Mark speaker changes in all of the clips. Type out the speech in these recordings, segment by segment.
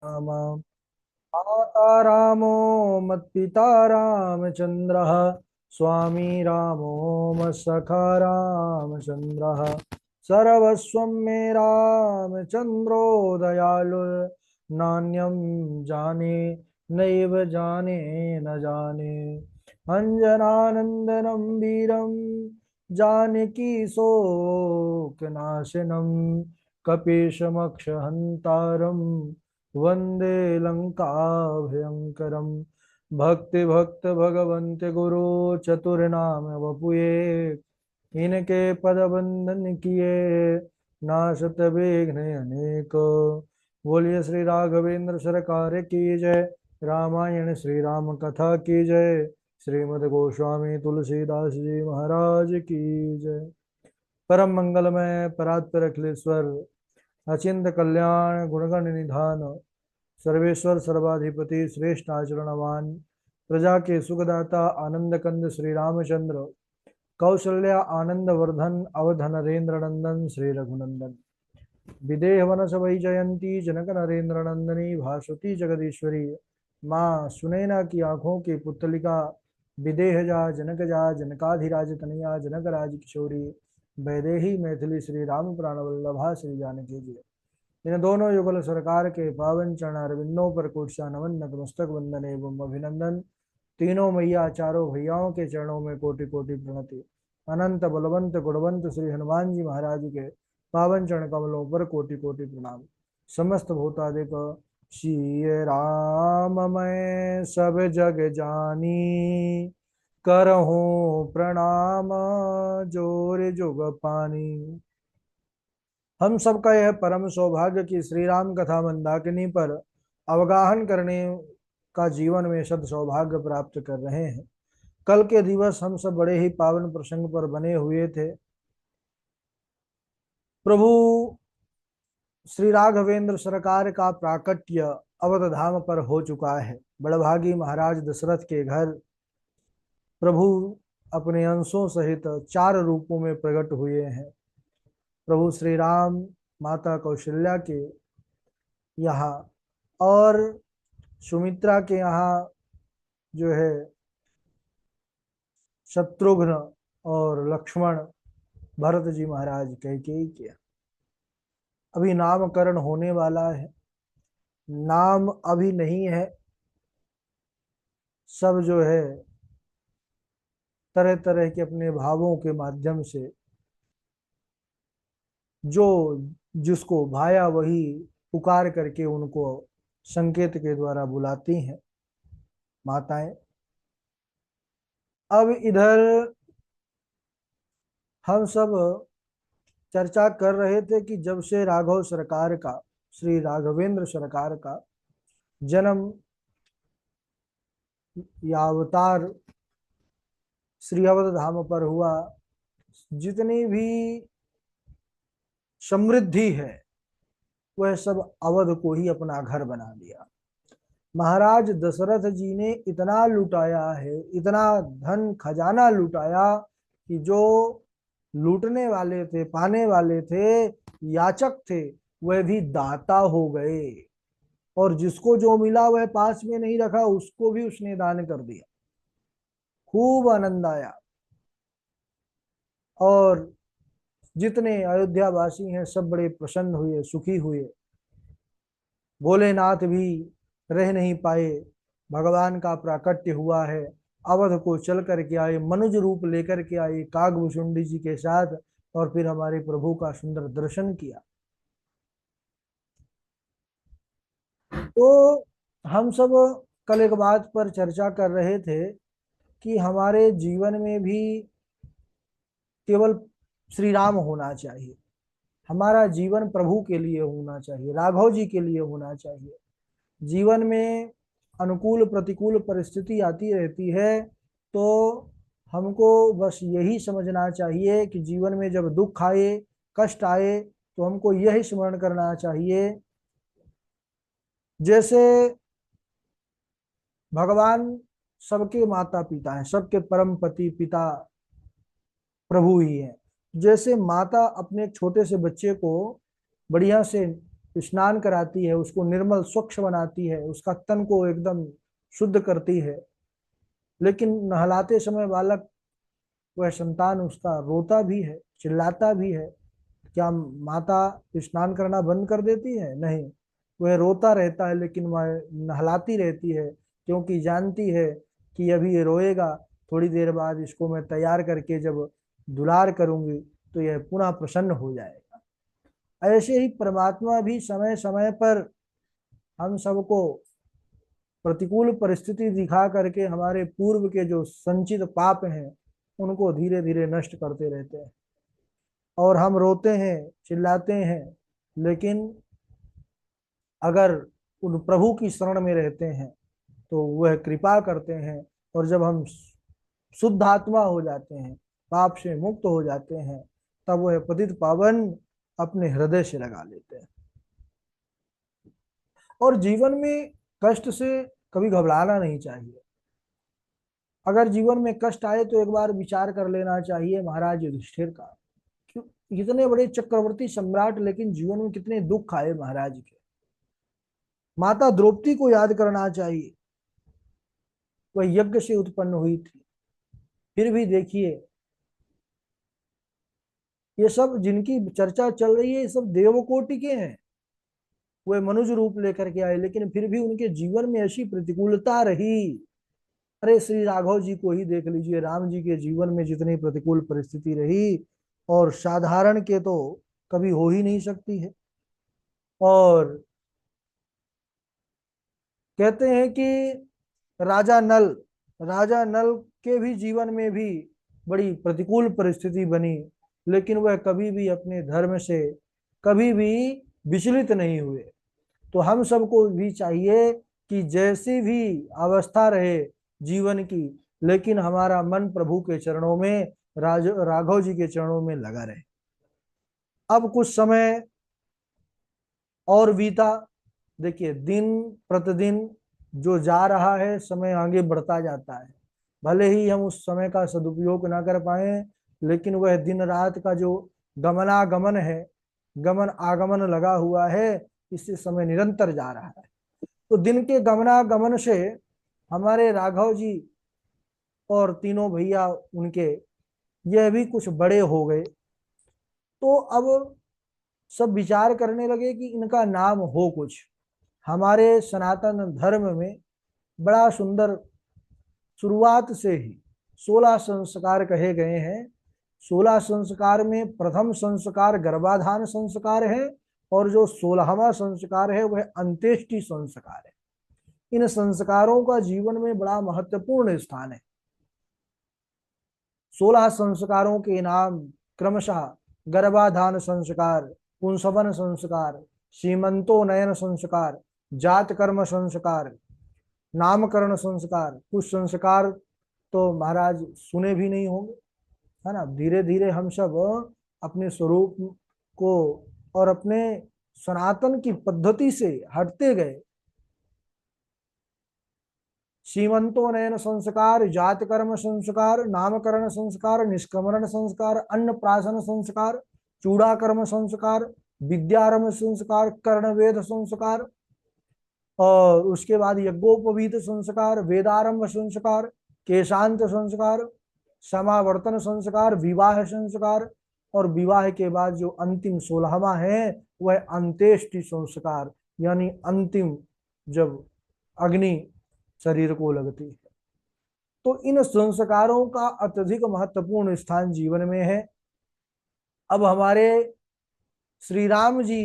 Speaker 1: राम। माता रामो मत्पिता रामचन्द्रः। स्वामी रामो मत्सखा रामचन्द्रः। सर्वस्वं मे रामचन्द्रो दयालु। नान्यं जाने नैव जाने न जाने। अञ्जनानन्दनं वीरं जानकी शोकनाशनं। कपीशमक्षहन्तारं वंदे लंका भयंकरम। भक्ति भक्त भगवंत गुरु चतुर्नाम वपुए। इनके पद बंदन किए नाशत विघ्न अनेक। बोलिए श्री राघवेंद्र सरकार की जय। रामायण श्री राम कथा की जय। श्रीमद् गोस्वामी तुलसीदास जी महाराज की जय। परम मंगलमय परात्पर अखिलेश्वर अचिंत कल्याण गुणगण निधान सर्वेश्वर सर्वाधिपति श्रेष्ठ आचरणवान प्रजा के सुखदाता आनंद कंद श्री रामचंद्र। कौशल्या आनंद वर्धन अवध नरेंद्र नंदन श्री रघुनंदन। विदेह वन सवै जयंती जनक नरेंद्र नंदनी भास्वती जगदीश्वरी। माँ सुनैना की आंखों की पुतलिका विदेह जा जनक जा जनकाधिराज तनया जनक राज किशोरी। वैदेही मैथिली श्री राम प्राण वल्लभा श्री जानकी जी। इन दोनों युगल सरकार के पावन चरण अरविंदों पर कोटसा नमन नतमस्तक वंदन एवं अभिनंदन। तीनों मैया चारों भैयाओं के चरणों में कोटि कोटि प्रणति। अनंत बलवंत गुणवंत श्री हनुमान जी महाराज के पावन चरण कमलों पर कोटि कोटि प्रणाम। समस्त भूतादिक श्री राम मैं सब जग जानी। करहूँ प्रणाम जोर जुग पानी। हम सबका यह परम सौभाग्य कि श्री राम कथा मंदाकिनी पर अवगाहन करने का जीवन में सद सौभाग्य प्राप्त कर रहे हैं। कल के दिवस हम सब बड़े ही पावन प्रसंग पर बने हुए थे। प्रभु श्री राघवेंद्र सरकार का प्राकट्य अवध धाम पर हो चुका है। बड़भागी महाराज दशरथ के घर प्रभु अपने अंशों सहित 4 रूपों में प्रकट हुए हैं। प्रभु श्री राम माता कौशल्या के यहाँ और सुमित्रा के यहाँ जो है शत्रुघ्न और लक्ष्मण भरत जी महाराज कैकेयी के। अभी नामकरण होने वाला है। नाम अभी नहीं है। सब जो है तरह तरह के अपने भावों के माध्यम से जो जिसको भाया वही पुकार करके उनको संकेत के द्वारा बुलाती हैं माताएं। अब इधर हम सब चर्चा कर रहे थे कि जब से राघव सरकार का श्री राघवेंद्र सरकार का जन्म या अवतार श्री अवध धाम पर हुआ, जितनी भी समृद्धि है वह सब अवध को ही अपना घर बना लिया। महाराज दशरथ जी ने इतना लुटाया है, इतना धन खजाना लुटाया कि जो लूटने वाले थे, पाने वाले थे, याचक थे, वह भी दाता हो गए। और जिसको जो मिला वह पास में नहीं रखा, उसको भी उसने दान कर दिया। खूब आनंद आया। और जितने अयोध्या वासी हैं सब बड़े प्रसन्न हुए, सुखी हुए। भोलेनाथ भी रह नहीं पाए। भगवान का प्राकट्य हुआ है। अवध को चल करके आए, मनुज रूप लेकर के आए कागभुचुंडी जी के साथ। और फिर हमारे प्रभु का सुंदर दर्शन किया। तो हम सब कल एक बात पर चर्चा कर रहे थे कि हमारे जीवन में भी केवल श्री राम होना चाहिए। हमारा जीवन प्रभु के लिए होना चाहिए, राघव जी के लिए होना चाहिए। जीवन में अनुकूल प्रतिकूल परिस्थिति आती रहती है, तो हमको बस यही समझना चाहिए कि जीवन में जब दुख आए, कष्ट आए, तो हमको यही स्मरण करना चाहिए जैसे भगवान सबके माता पिता हैं, सबके परम पति पिता प्रभु ही है। जैसे माता अपने छोटे से बच्चे को बढ़िया से स्नान कराती है, उसको निर्मल स्वच्छ बनाती है, उसका तन को एकदम शुद्ध करती है। लेकिन नहलाते समय बालक, वह संतान उसका रोता भी है, चिल्लाता भी है। क्या माता स्नान करना बंद कर देती है? नहीं, वह रोता रहता है, लेकिन वह नहलाती रहती है, क्योंकि जानती है कि अभी ये रोएगा, थोड़ी देर बाद इसको मैं तैयार करके जब दुलार करूंगी तो यह पुनः प्रसन्न हो जाएगा। ऐसे ही परमात्मा भी समय समय पर हम सबको प्रतिकूल परिस्थिति दिखा करके हमारे पूर्व के जो संचित पाप हैं उनको धीरे धीरे नष्ट करते रहते हैं। और हम रोते हैं, चिल्लाते हैं, लेकिन अगर उन प्रभु की शरण में रहते हैं तो वह कृपा करते हैं। और जब हम शुद्ध आत्मा हो जाते हैं, पाप से मुक्त हो जाते हैं, तब वह पतित पावन अपने हृदय से लगा लेते हैं। और जीवन में कष्ट से कभी घबराना नहीं चाहिए। अगर जीवन में कष्ट आए तो एक बार विचार कर लेना चाहिए महाराज युधिष्ठिर का। क्यों, इतने बड़े चक्रवर्ती सम्राट, लेकिन जीवन में कितने दुख आए महाराज के। माता द्रौपदी को याद करना चाहिए, वह यज्ञ से उत्पन्न हुई थी, फिर भी देखिए ये सब जिनकी चर्चा चल रही है ये सब देवकोटि के हैं। वे मनुष्य रूप लेकर के आए, लेकिन फिर भी उनके जीवन में ऐसी प्रतिकूलता रही। अरे श्री राघव जी को ही देख लीजिए, राम जी के जीवन में जितनी प्रतिकूल परिस्थिति रही, और साधारण के तो कभी हो ही नहीं सकती है। और कहते हैं कि राजा नल राजा नल के भी जीवन में भी बड़ी प्रतिकूल परिस्थिति बनी, लेकिन वह कभी भी अपने धर्म से कभी भी विचलित नहीं हुए। तो हम सबको भी चाहिए कि जैसी भी अवस्था रहे जीवन की, लेकिन हमारा मन प्रभु के चरणों में, राघव जी के चरणों में लगा रहे। अब कुछ समय और बीता, देखिए दिन प्रतिदिन जो जा रहा है, समय आगे बढ़ता जाता है। भले ही हम उस समय का सदुपयोग ना कर पाए, लेकिन वह दिन रात का जो गमनागमन है, गमन आगमन लगा हुआ है, इससे समय निरंतर जा रहा है। तो दिन के गमनागमन से हमारे राघव जी और तीनों भैया उनके, यह भी कुछ बड़े हो गए। तो अब सब विचार करने लगे कि इनका नाम हो कुछ। हमारे सनातन धर्म में बड़ा सुंदर, शुरुआत से ही 16 संस्कार कहे गए हैं। 16 संस्कार में प्रथम संस्कार गर्भाधान संस्कार है, और जो 16वां संस्कार है वह अंत्येष्टि संस्कार है। इन संस्कारों का जीवन में बड़ा महत्वपूर्ण स्थान है। 16 संस्कारों के नाम क्रमशः गर्भाधान संस्कार, पुंसवन संस्कार, सीमंतोनयन संस्कार, जात कर्म संस्कार, नामकरण संस्कार। कुछ संस्कार तो महाराज सुने भी नहीं होंगे, है ना। धीरे धीरे हम सब अपने स्वरूप को और अपने सनातन की पद्धति से हटते गए। सीमंतोनयन संस्कार, जात कर्म संस्कार, नामकरण संस्कार, निष्क्रमण संस्कार, अन्नप्राशन संस्कार, चूड़ाकर्म संस्कार, विद्यारंभ संस्कार, कर्णवेद संस्कार, और उसके बाद यज्ञोपवीत संस्कार, वेदारंभ संस्कार, केशांत संस्कार, समावर्तन संस्कार, विवाह संस्कार, और विवाह के बाद जो अंतिम 16वां है वह अंत्येष्टि संस्कार, यानी अंतिम जब अग्नि शरीर को लगती है। तो इन संस्कारों का अत्यधिक महत्वपूर्ण स्थान जीवन में है। अब हमारे श्री राम जी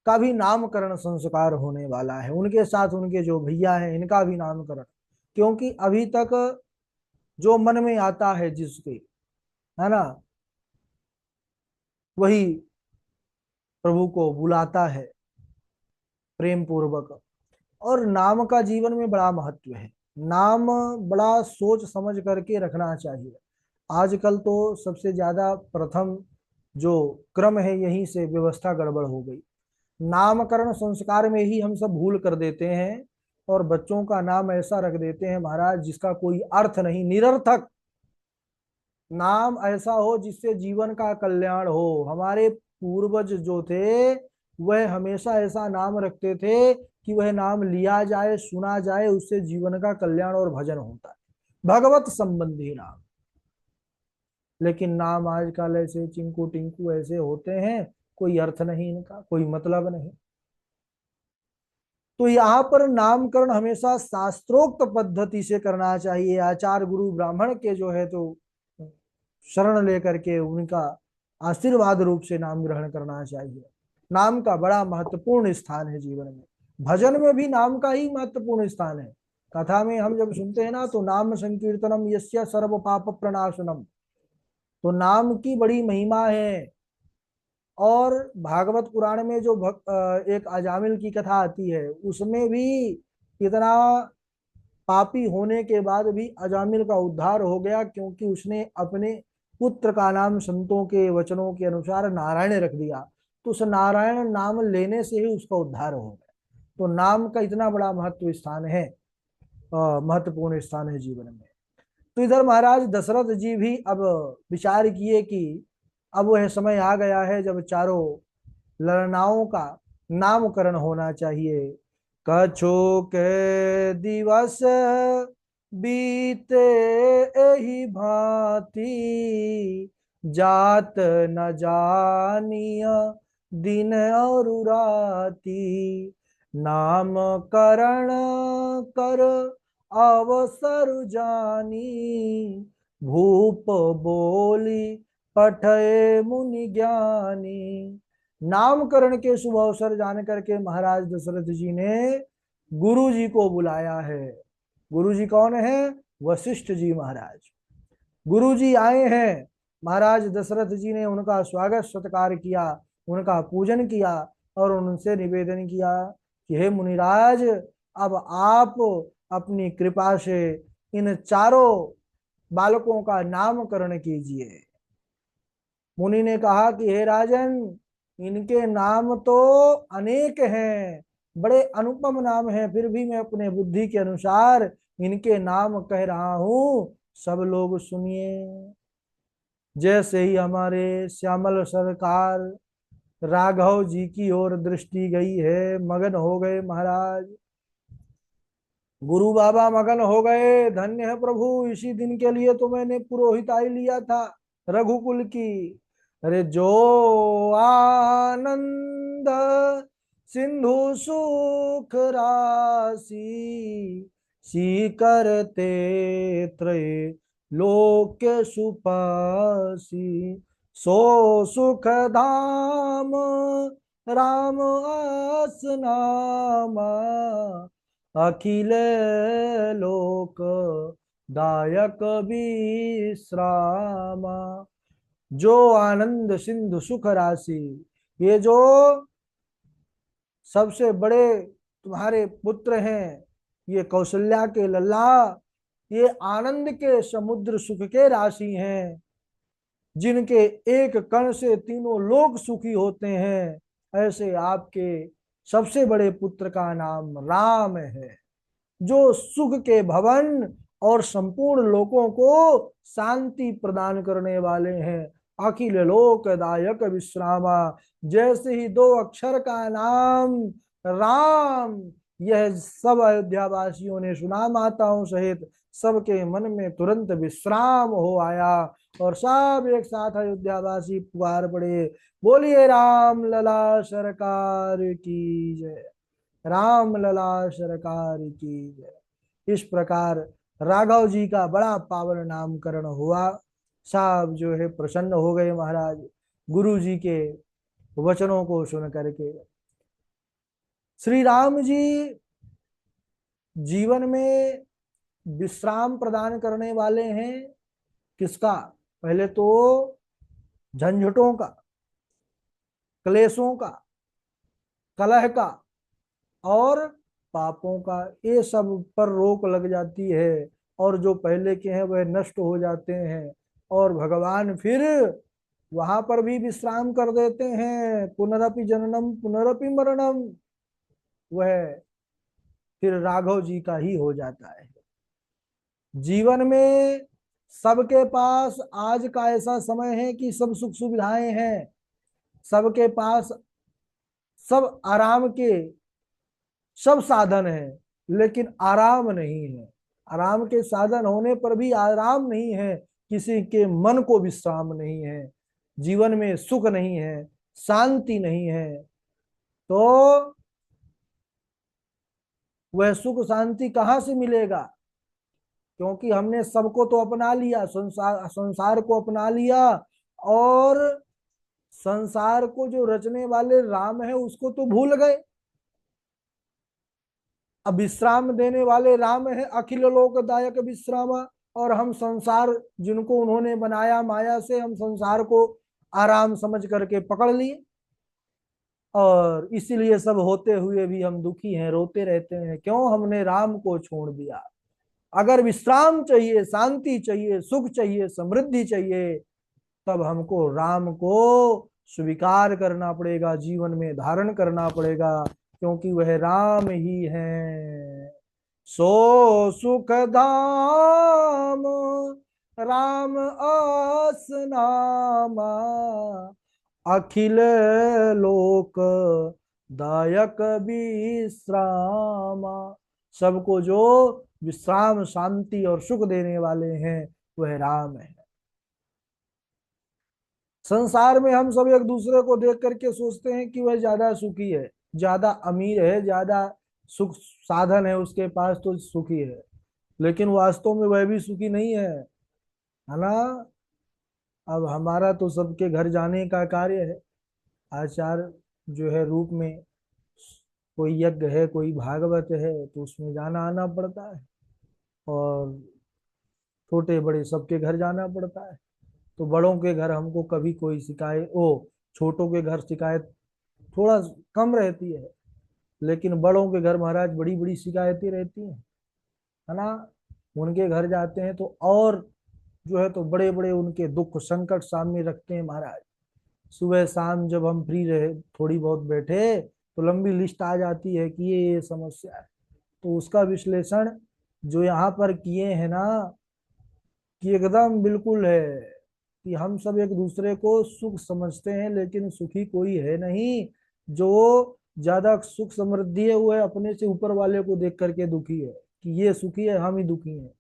Speaker 1: का भी नामकरण संस्कार होने वाला है, उनके साथ उनके जो भैया हैं इनका भी नामकरण। क्योंकि अभी तक जो मन में आता है जिसके, है ना, वही प्रभु को बुलाता है प्रेम पूर्वक। और नाम का जीवन में बड़ा महत्व है। नाम बड़ा सोच समझ करके रखना चाहिए। आजकल तो सबसे ज्यादा प्रथम जो क्रम है यहीं से व्यवस्था गड़बड़ हो गई। नामकरण संस्कार में ही हम सब भूल कर देते हैं, और बच्चों का नाम ऐसा रख देते हैं महाराज जिसका कोई अर्थ नहीं, निरर्थक नाम ऐसा हो जिससे जीवन का कल्याण हो। हमारे पूर्वज जो थे वह हमेशा ऐसा नाम रखते थे कि वह नाम लिया जाए, सुना जाए, उससे जीवन का कल्याण और भजन होता है, भगवत संबंधी नाम। लेकिन नाम आजकल ऐसे चिंकू टिंकू ऐसे होते हैं, कोई अर्थ नहीं इनका, कोई मतलब नहीं। तो यहाँ पर नामकरण हमेशा शास्त्रोक्त पद्धति से करना चाहिए, आचार्य गुरु ब्राह्मण के जो है तो शरण लेकर के उनका आशीर्वाद रूप से नाम ग्रहण करना चाहिए। नाम का बड़ा महत्वपूर्ण स्थान है जीवन में, भजन में भी नाम का ही महत्वपूर्ण स्थान है। कथा में हम जब सुनते हैं ना, तो नाम संकीर्तनम यस्य सर्व पाप प्रणाशनम, तो नाम की बड़ी महिमा है। और भागवत पुराण में जो एक अजामिल की कथा आती है, उसमें भी कितना पापी होने के बाद भी अजामिल का उद्धार हो गया, क्योंकि उसने अपने पुत्र का नाम संतों के वचनों के अनुसार नारायण रख दिया। तो उस नारायण नाम लेने से ही उसका उद्धार हो गया। तो नाम का इतना बड़ा महत्व स्थान है, महत्वपूर्ण स्थान है जीवन में। तो इधर महाराज दशरथ जी भी अब विचार किए कि अब वह समय आ गया है जब चारों ललनाओं का नामकरण होना चाहिए। कछु के दिवस बीते एहि भांति, जात न जानिय दिन और राति, नामकरण कर अवसर जानी, भूप बोली पठय मुनि ज्ञानी। नामकरण के शुभ अवसर जान करके महाराज दशरथ जी ने गुरु जी को बुलाया है। गुरु जी कौन है? वशिष्ठ जी महाराज। गुरु जी आए हैं। महाराज दशरथ जी ने उनका स्वागत सत्कार किया, उनका पूजन किया और उनसे निवेदन किया कि हे मुनिराज, अब आप अपनी कृपा से इन चारों बालकों का नामकरण कीजिए। मुनि ने कहा कि हे राजन, इनके नाम तो अनेक हैं, बड़े अनुपम नाम हैं, फिर भी मैं अपने बुद्धि के अनुसार इनके नाम कह रहा हूं, सब लोग सुनिए। जैसे ही हमारे श्यामल सरकार राघव जी की ओर दृष्टि गई है, मगन हो गए महाराज। गुरु बाबा मगन हो गए, धन्य है प्रभु, इसी दिन के लिए तो मैंने पुरोहिताई लिया था रघुकुल की। अरे जो आनंद सिंधु सुख राशि, सी करते त्रय लोक सुपासी, सो सुख धाम राम आसनामा, अखिल लोक दायक विश्रामा। जो आनंद सिंधु सुख राशि, ये जो सबसे बड़े तुम्हारे पुत्र हैं, ये कौशल्या के लल्ला, ये आनंद के समुद्र सुख के राशि हैं, जिनके एक कण से तीनों लोग सुखी होते हैं। ऐसे आपके सबसे बड़े पुत्र का नाम राम है, जो सुख के भवन और संपूर्ण लोकों को शांति प्रदान करने वाले हैं। अखिल लोकदायक विश्रामा, जैसे ही दो अक्षर का नाम राम, यह सब अयोध्या वासियों ने सुना, माताओं सहित सबके मन में तुरंत विश्राम हो आया और सब एक साथ अयोध्या वासी पुकार पड़े, बोलिए राम लला सरकार की जय, राम लला सरकार की जय। इस प्रकार राघव जी का बड़ा पावन नामकरण हुआ। साहब जो है प्रसन्न हो गए महाराज गुरु जी के वचनों को सुन करके। श्री राम जी जीवन में विश्राम प्रदान करने वाले हैं। किसका? पहले तो झंझटों का, क्लेशों का, कलह का और पापों का, ये सब पर रोक लग जाती है और जो पहले के हैं वह नष्ट हो जाते हैं और भगवान फिर वहां पर भी विश्राम कर देते हैं। पुनरपि जननम पुनरपि मरणम, वह फिर राघव जी का ही हो जाता है। जीवन में सबके पास आज का ऐसा समय है कि सब सुख सुविधाएं हैं, सबके पास सब आराम के सब साधन है, लेकिन आराम नहीं है। आराम के साधन होने पर भी आराम नहीं है, किसी के मन को विश्राम नहीं है, जीवन में सुख नहीं है, शांति नहीं है। तो वह सुख शांति कहाँ से मिलेगा? क्योंकि हमने सबको तो अपना लिया, संसार संसार को अपना लिया, और संसार को जो रचने वाले राम है उसको तो भूल गए। अब विश्राम देने वाले राम है, अखिल लोकदायक विश्राम, और हम संसार जिनको उन्होंने बनाया माया से, हम संसार को आराम समझ करके पकड़ लिए, और इसीलिए सब होते हुए भी हम दुखी हैं, रोते रहते हैं, क्यों? हमने राम को छोड़ दिया। अगर विश्राम चाहिए, शांति चाहिए, सुख चाहिए, समृद्धि चाहिए, तब हमको राम को स्वीकार करना पड़ेगा, जीवन में धारण करना पड़ेगा, क्योंकि वह राम ही है। सो सुख धाम राम आस नामा, अखिल लोक दायक विश्रामा। सबको जो विश्राम, शांति और सुख देने वाले हैं वह राम है। संसार में हम सब एक दूसरे को देख करके सोचते हैं कि वह ज्यादा सुखी है, ज्यादा अमीर है, ज्यादा सुख साधन है उसके पास, तो सुखी है। लेकिन वास्तव में वह भी सुखी नहीं है ना? अब हमारा तो सबके घर जाने का कार्य है, आचार जो है रूप में, कोई यज्ञ है, कोई भागवत है, तो उसमें जाना आना पड़ता है, और छोटे बड़े सबके घर जाना पड़ता है। तो बड़ों के घर हमको कभी कोई शिकायत, ओ छोटों के घर शिकायत थोड़ा कम रहती है, लेकिन बड़ों के घर महाराज बड़ी बड़ी शिकायतें रहती हैं, है ना? उनके घर जाते हैं तो और जो है तो बड़े बड़े उनके दुख संकट सामने रखते हैं महाराज। सुबह शाम जब हम फ्री रहे, थोड़ी बहुत बैठे, तो लंबी लिस्ट आ जाती है कि ये समस्या है। तो उसका विश्लेषण जो यहाँ पर किए हैं ना, कि एकदम बिल्कुल है कि हम सब एक दूसरे को सुख समझते हैं, लेकिन सुखी कोई है नहीं। जो ज्यादा सुख समृद्धि है वो है अपने से ऊपर वाले को देख करके दुखी है, कि ये सुखी है, हम ही दुखी हैं।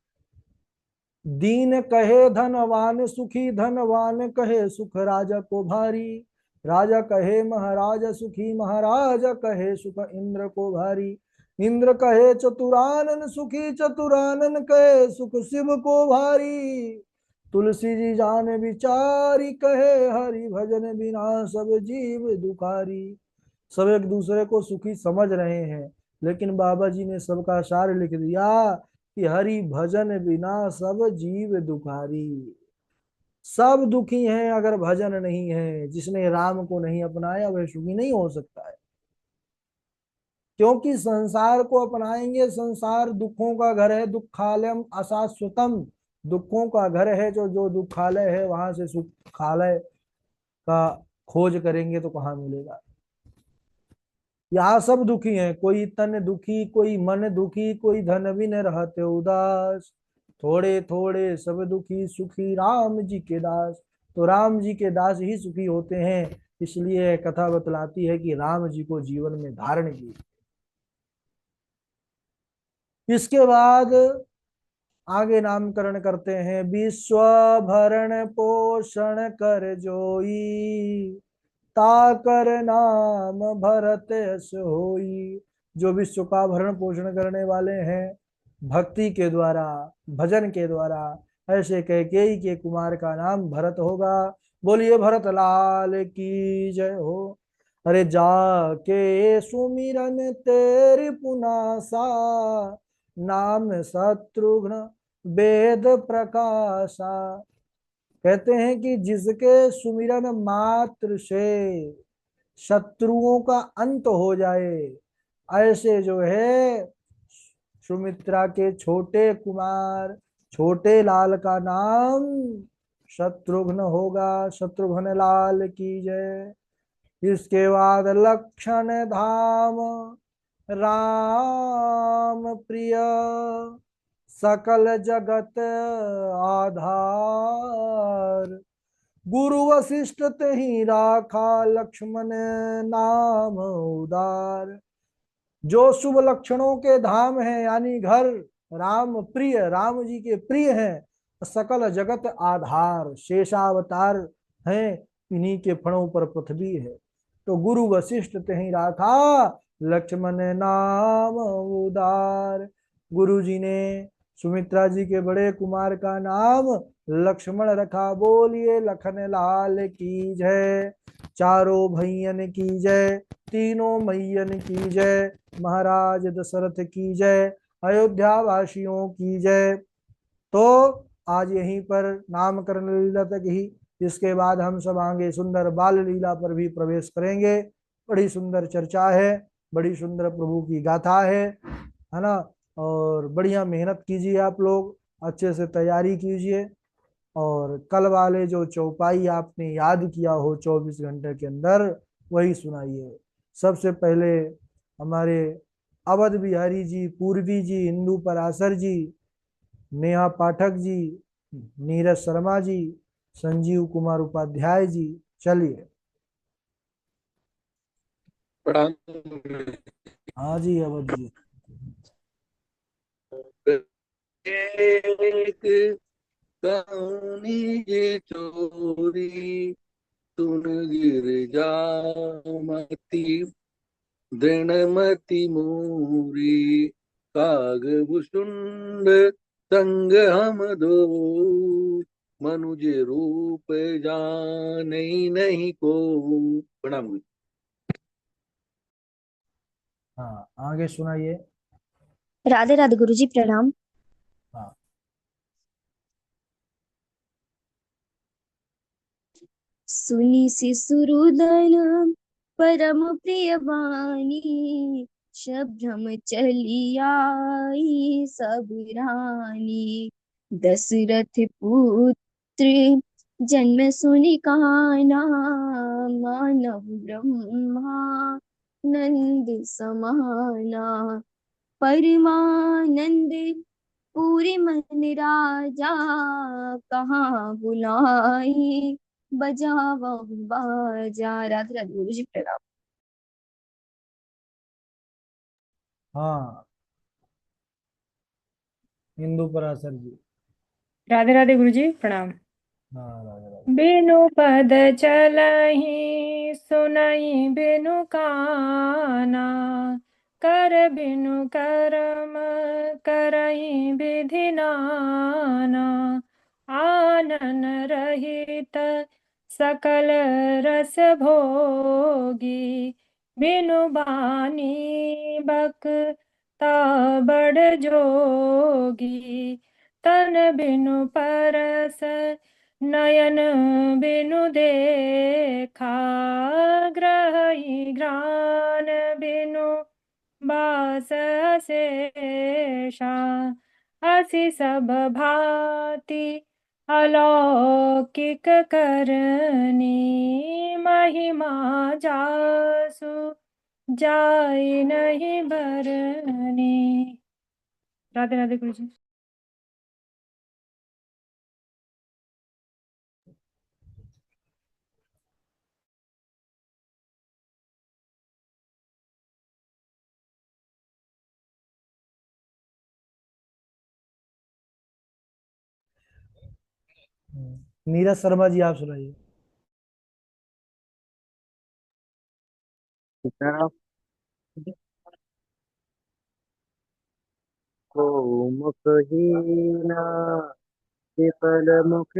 Speaker 1: दीन कहे धनवान सुखी, धनवान कहे सुख राजा को भारी, राजा कहे महाराज सुखी, महाराज कहे सुख इंद्र को भारी, इंद्र कहे चतुरानन सुखी, चतुरानन कहे सुख शिव को भारी, तुलसी जी जान विचारी, कहे हरि भजन बिना सब जीव दुखारी। सब एक दूसरे को सुखी समझ रहे हैं, लेकिन बाबा जी ने सबका सार लिख दिया कि हरि भजन बिना सब जीव दुखारी। सब दुखी हैं अगर भजन नहीं है। जिसने राम को नहीं अपनाया वह सुखी नहीं हो सकता है, क्योंकि संसार को अपनाएंगे, संसार दुखों का घर है, दुखालयम अशाश्वतम, दुखों का घर है। जो जो दुखालय है वहां से सुखालय का खोज करेंगे तो कहाँ मिलेगा? यहाँ सब दुखी हैं, कोई तन दुखी, कोई मन दुखी, कोई धन बिन रहते उदास, थोड़े थोड़े सब दुखी सुखी राम जी के दास। तो राम जी के दास ही सुखी होते हैं, इसलिए कथा बतलाती है कि राम जी को जीवन में धारण की। इसके बाद आगे नामकरण करते हैं, विश्व भरण पोषण कर जोई, ताकर नाम भरत यश होई। जो विश्व का भरण पोषण करने वाले हैं भक्ति के द्वारा, भजन के द्वारा, ऐसे कैकेयी के कुमार का नाम भरत होगा। बोलिए भरत लाल की जय हो। अरे जाके सुमिरन तेरी पुनासा, नाम शत्रुघ्न वेद प्रकाशा। कहते हैं कि जिसके सुमिरन मात्र से शत्रुओं का अंत हो जाए, ऐसे जो है सुमित्रा के छोटे कुमार, छोटे लाल का नाम शत्रुघ्न होगा। शत्रुघ्न लाल की जय। इसके बाद लक्षण धाम राम प्रिय, सकल जगत आधार, गुरु वशिष्ठ तेहि राखा लक्ष्मण नाम उदार। जो शुभ लक्षणों के धाम है यानी घर राम प्रिय, राम जी के प्रिय हैं, सकल जगत आधार शेषावतार हैं, इन्हीं के फणों पर पृथ्वी है। तो गुरु वशिष्ठ तेहि राखा लक्ष्मण नाम उदार। गुरु जी ने सुमित्रा जी के बड़े कुमार का नाम लक्ष्मण रखा। बोलिए लखन लाल की जय, चारों भैयन की जय, तीनों मैयन की जय, महाराज दशरथ की जय, अयोध्या वासियों की जय। तो आज यहीं पर नामकरण लीला तक ही, इसके बाद हम सब आगे सुंदर बाल लीला पर भी प्रवेश करेंगे। बड़ी सुंदर चर्चा है, बड़ी सुंदर प्रभु की गाथा है ना। और बढ़िया मेहनत कीजिए आप लोग, अच्छे से तैयारी कीजिए, और कल वाले जो चौपाई आपने याद किया हो 24 घंटे के अंदर, वही सुनाइए। सबसे पहले हमारे अवध बिहारी जी, पूर्वी जी, इंदु पराशर जी, नेहा पाठक जी, नीरज शर्मा जी, संजीव कुमार उपाध्याय जी, चलिए।
Speaker 2: प्रणाम।
Speaker 1: हाँ जी अवध जी।
Speaker 2: एक कहानी ये चोरी सुन गिर जामती दृढ़मति मूरी कागभूषुंड संग हम दो मनुज रूप जाने नहीं को। प्रणाम।
Speaker 1: हाँ आगे सुनाइए।
Speaker 3: राधे राधे गुरु जी प्रणाम।
Speaker 1: हाँ।
Speaker 3: सुनी शिशुरुदन परम प्रिय वाणी शब्दम चली आई सब रानी। दशरथ पुत्र जन्म सुनि काना मानव ब्रह्मा नंद समाना। परमानंद पूरी मन राजा कहाँ बुलाई बजावा बाजा। राधे राधे गुरु जी प्रणाम।
Speaker 1: हाँ इंदु पराशर जी।
Speaker 4: राधे राधे गुरु जी प्रणाम।
Speaker 1: हाँ राधे राधे।
Speaker 4: बिनु पद चलहि सुनहि बिनु काना कर बिनु करम करहि विधि नाना। आनन रहित सकल रस भोगी बिनु बानी बक बड़ जोगी। तन बिनु परस नयन बिनु देखा ग्रही घ्राण बिनु बास शेषा। असी सब भांति अलौकिक करनी महिमा जासु जाय नहीं बरनी। राधे राधे गुरु जी।
Speaker 1: नीरज शर्मा जी आप सुनाइए।
Speaker 2: को मुखहीना विफल मुख